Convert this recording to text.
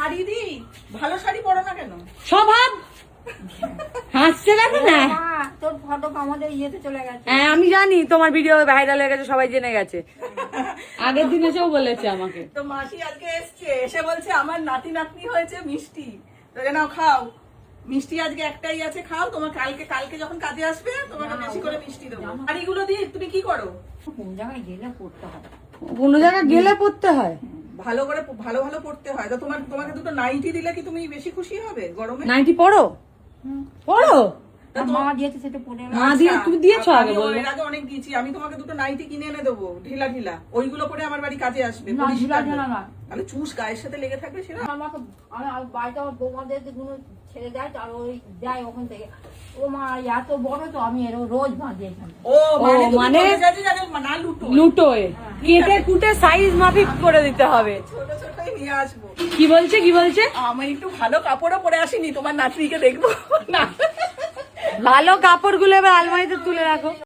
শাড়ি দিই, ভালো শাড়ি পরো না কেন? স্বভাব হাসছে দেখো না। তোর ফটো আমাদের ইয়েতে চলে গেছে। হ্যাঁ আমি জানি তোমার ভিডিও ভাইরাল হয়ে গেছে, সবাই জেনে গেছে। আগের দিন এসেও বলেছে আমাকে। তো মাসি আজকে এসছে, এসে বলছে আমার নাতি নাতনি হয়েছে মিষ্টি, তো নাও খাও। মিষ্টি আজকে একটাই আছে, খাও। তোমার কালকে যখন কাজে আসবে তোমাকে বেশি করে মিষ্টি দেবো। শাড়িগুলো দিয়ে তুমি কি করো? কোন জায়গায় গেলে পড়তে হবে, কোনো জায়গায় গেলে পড়তে হয়, ভালো করে ভালো ভালো পড়তে হয়। তো তোমাকে দুটো নাইটি দিলে কি তুমি বেশি খুশি হবে গরমে? নাইটি পড়ো পড়ো। মা দিয়েছে সেটা পড়ে। মা দিয়ে তুমি দিয়েছো আগে আমি বললে। এর আগে অনেক দিয়েছি। আমি তোমাকে দুটো নাইটি কিনে এনে দেবো, ঢিলা ঢিলা, ওইগুলো পরে আমার বাড়ি কাজে আসবে। না, ঢিলা ঢিলা না। তাহলে চুষ গায়ের সাথে লেগে থাকবে সেটা। আমাকে আমি বাড়িতে আমার বৌমাদের গুলো ছেড়ে দেয়, আর ওই দেয় ওখান থেকে। ও মা এত বড় তো আমি এর রোজ বাঁধি এখানে। ও মানে মানে না লুটো, লুটোয় কেটে কুটে সাইজ মাফিক করে দিতে হবে। ছোট ছোটই নিয়ে আসবো। কি বলছে কি বলছে? আমি একটু ভালো কাপড়ও পরে আসিনি, তোমার নাতনিকে দেখবো না। ভালো কাপড়গুলো এবার আলমারিতে তুলে রাখো।